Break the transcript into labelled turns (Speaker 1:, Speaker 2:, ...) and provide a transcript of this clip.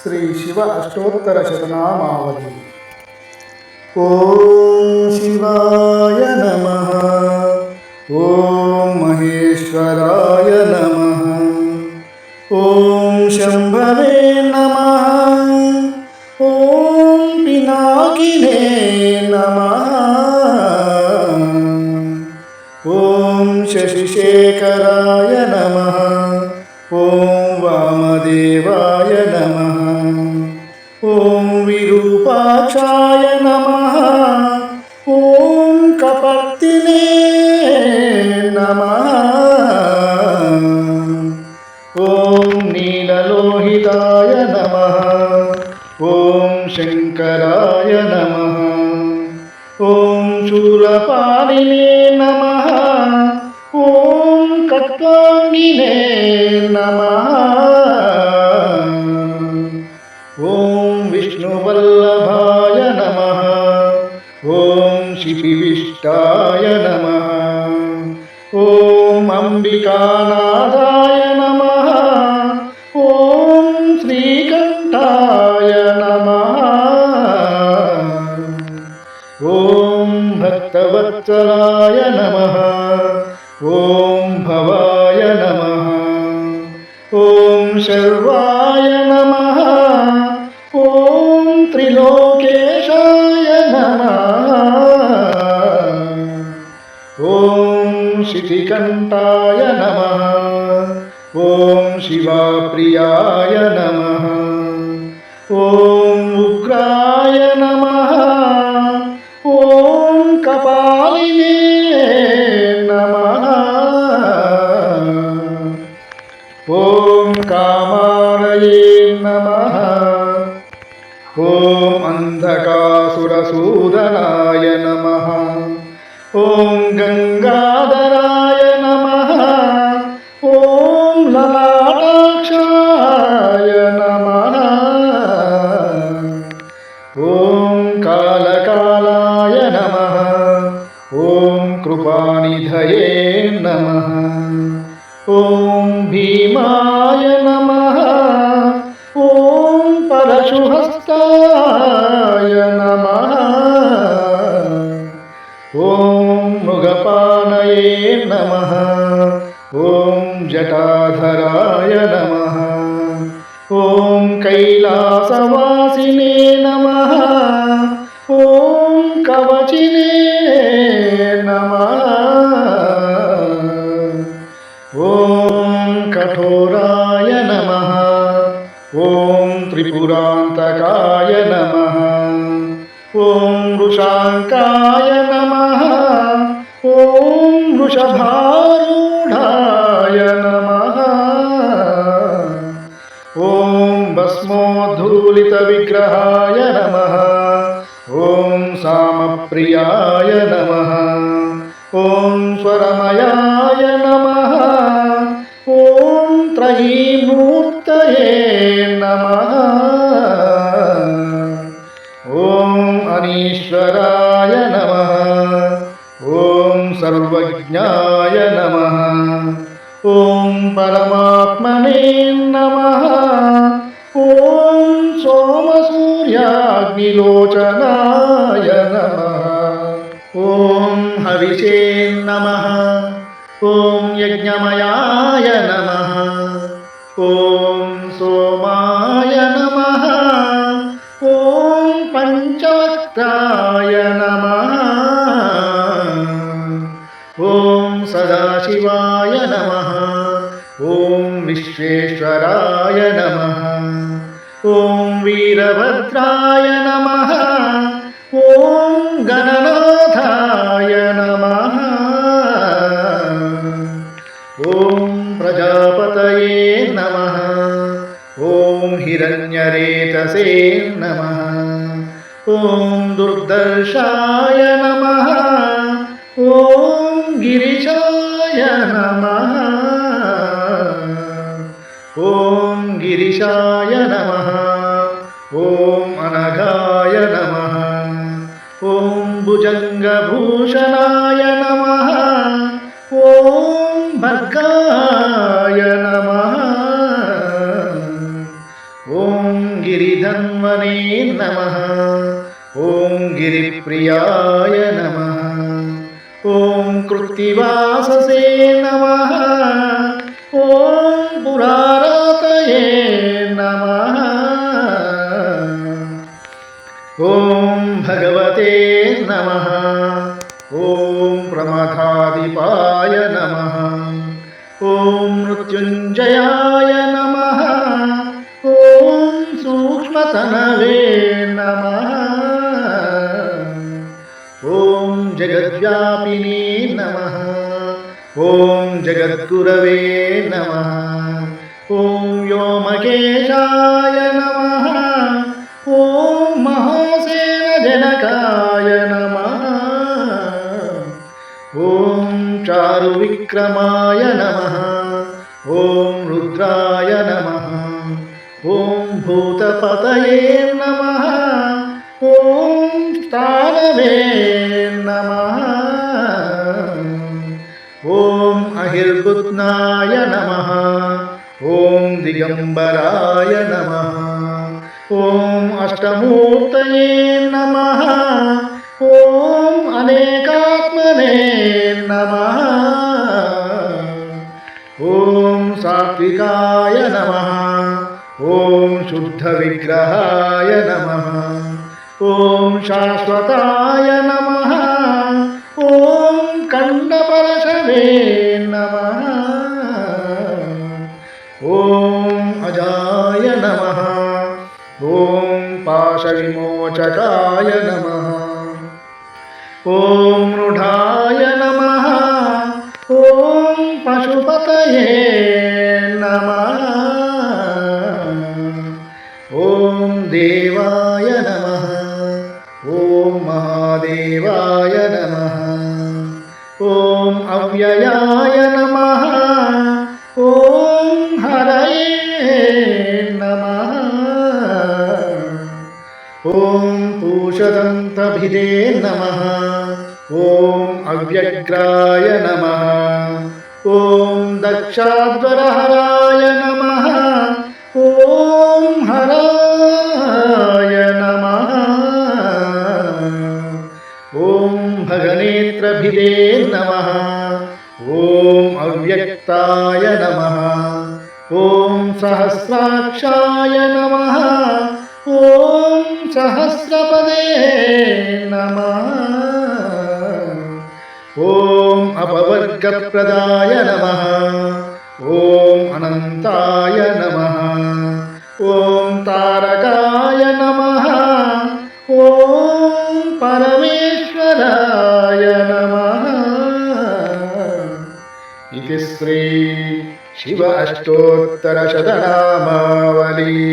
Speaker 1: ಶ್ರೀ ಶಿವ ಅಷ್ಟೋತ್ತರ ಶತನಾಮಾವಳಿ. ಓಂ ಶಿವಾಯ ನಮಃ. ಓಂ ಮಹೇಶ್ವರಾಯ ನಮಃ. ಓಂ ಶಂಭವೇ ನಮಃ. ಓಂ ಪಿನಾಕಿನೇ ನಮಃ. ಓಂ ಶಶಿಶೇಖರಾಯ ನಮಃ. ಓಂ ವಾಮದೇವಾಯ ನಮಃ. ಓಂ ವಿರೂಪಾಕ್ಷಾಯ ನಮಃ. ಓಂ ಕಪರ್ದಿನೇ ನಮಃ. ಓಂ ನೀಲಲೋಹಿತಾಯ ನಮಃ. ಓಂ ಶಂಕರಾಯ ನಮಃ. ಓಂ ಶೂಲಪಾಣಿನೇ ನಮಃ. ಓಂ ಖಡ್ಗಾಂಗಿನೇ ನಮಃ. ಓಂ ವಿಷ್ಣುವಲ್ಲಭಾಯ ನಮಃ. ಓಂ ಶಿಪಿವಿಷ್ಟಾಯ ನಮಃ. ಓಂ ಅಂಬಿಕಾನಾಥಾಯ ನಮಃ. ಓಂ ಶ್ರೀಕಂಠಾಯ ನಮಃ. ಓಂ ಭಕ್ತವತ್ಸಲಾಯ ನಮಃ. ಓಂ ಭವಾಯ ನಮಃ. ಓಂ ಶರ್ವಾಯ ನಮಃ. ಓಂ ತ್ರಿಲೋಕೇಶಾಯ ನಮಃ. ಓಂ ಶಿತಿಕಂಠಾಯ ನಮಃ. ಓಂ ಶಿವಪ್ರಿಯಾಯ ನಮಃ. ಓಂ ಉಗ್ರಾಯ ನಮಃ. ಓಂ ಕಪಾಲಿನೇ ನಮಃ. ಓಂ ಕಾಮಾರಯೇ ನಮಃ. ಓಂ ಅಂಧಕಾಸುರಸೂದನಾಯ ನಮಃ. ಓಂ ಗಂಗಾಧರಾಯ ನಮಃ. ಓಂ ಲಲಾಟಾಕ್ಷಾಯ ನಮಃ. ಓಂ ಕಾಲಕಾಲಾಯ ನಮಃ. ಓಂ ಕೃಪಾನಿಧಯೇ ನಮಃ. ಓಂ ಭೀಮಾಯ ನಮಃ. ಓಂ ಪರಶುಹಸ್ತಾಯ ನಮಃ. ಓಂ ಮೃಗಪಾನಯೇ ನಮಃ. ಓಂ ಜಟಾಧರಾಯ ನಮಃ. ಓಂ ಕೈಲಾಸವಾಸಿನೇ ನಮಃ. ಓಂ ಕವಚಿನೇ ನಮಃ. ಓಂ ಕಠೋರಾಯ ನಮಃ. ಓಂ ತ್ರಿಪುರಾಂತಕಾಯ ನಮಃ. ಓಂ ವೃಷಾಂಕಾಯ ನಮಃ. ಓಂ ವೃಷಭಾರೂಢಾಯ ನಮಃ. ಓಂ ಭಸ್ಮೋದ್ಧೂಲಿತ ವಿಗ್ರಹಾಯ ನಮಃ. ಓಂ ಸಾಮಪ್ರಿಯಾಯ ನಮಃ. ಓಂ ಸ್ವರಮಯಾಯ ನಮಃ. ಓಂ ತ್ರಯೀಮೂರ್ತಯೇ ನಮಃ. ಓಂ ಅನೀಶ್ವರಾಯ ನಮಃ. ಓಂ ಸರ್ವಜ್ಞಾಯ ನಮಃ. ಓಂ ಪರಮಾತ್ಮನೇ ನಮಃ. ಓಂ ಸೋಮಸೂರ್ಯಾಗ್ನಿಲೋಚನಾಯ ನಮಃ. ಓಂ ಹವಿಷೇ ನಮಃ. ಓಂ ಯಜ್ಞಮಯಾಯ ನಮಃ. ಓಂ ಸೋಮಾಯ ನಮಃ. ಓಂ ಪಂಚವಕ್ತಾಯ ನಮಃ. ಓಂ ಸದಾಶಿವಾಯ ನಮಃ. ಓಂ ವಿಶ್ವೇಶ್ವರಾಯ ನಮಃ. ಓಂ ವೀರಭದ್ರಾಯ ನಮಃ. ಓಂ ಗಣನಾಥಾಯ ನಮಃ. ಓಂ ಪ್ರಜಾಪತಯೇ ನಮಃ. ಓಂ ಹಿರಣ್ಯರೇತಸೇ ನಮಃ. ಓಂ ದುರ್ದರ್ಶಾಯ ನಮಃ. ಓಂ ಗಿರಿಶಾಯ ನಮಃ. ಓಂ ಗಿರಿಶಾಯ ನಮಃ. ಓಂ ಅನಘಾಯ ನಮಃ. ಓಂ ಭುಜಂಗಭೂಷಣಾಯ ನಮಃ. ಓಂ ಭರ್ಗಾಯ ನಮಃ. ಓಂ ಗಿರಿ प्रियाय नमः। ॐ कृत्तिवाससे नमः। ॐ पुरारतये नमः। ॐ भगवते नमः। ॐ प्रमथाधिपाय नमः। ॐ मृत्युञ्जयाय नमः। ॐ सूक्ष्मतनवे नमः। ॐ जगद्व्यापिने नमः। ॐ जगद्गुरवे नमः। ॐ व्योमकेशाय नमः। ॐ महासेनजनकाय नमः। ॐ चारुविक्रमाय नमः। ॐ रुद्राय नमः। ॐ भूतपतये नमः। ॐ स्थानवे नमः। ॐ अहिर्बुध्नाय नमः। ॐ दिगम्बराय नमः। ॐ अष्टमूर्तये नमः। ॐ अनेकात्मने नमः। ॐ सात्विकाय नमः। ॐ शुद्धविग्रहाय नमः। ॐ शाश्वताय नमः। ॐ खण्डपरशवे नमः। ॐ अजाय नमः। ॐ पाशविमोचकाय नमः। ॐ मृढाय नमः। ॐ पशुपतये नमः। ॐ देवाय नमः। ॐ महादेवाय नमः। ॐ अव्ययाय नमः। ॐ हरये नमः। ॐ पूषदन्तभिदे नमः। ॐ अव्यग्राय नमः। ॐ दक्षाध्वरहराय नमः। ॐ हराय नमः। ॐ भगनेत्रभिदे नमः। ॐ अव्यक्ताय नमः। ॐ सहस्राक्षाय नमः। ॐ सहस्रपदे नमः। ॐ अपवर्गप्रदाय नमः। ॐ अनन्ताय नमः। ॐ तारकाय नमः। ॐ परमेश्वराय नमः। इति श्री शिव अष्टोत्तरशतनामावली।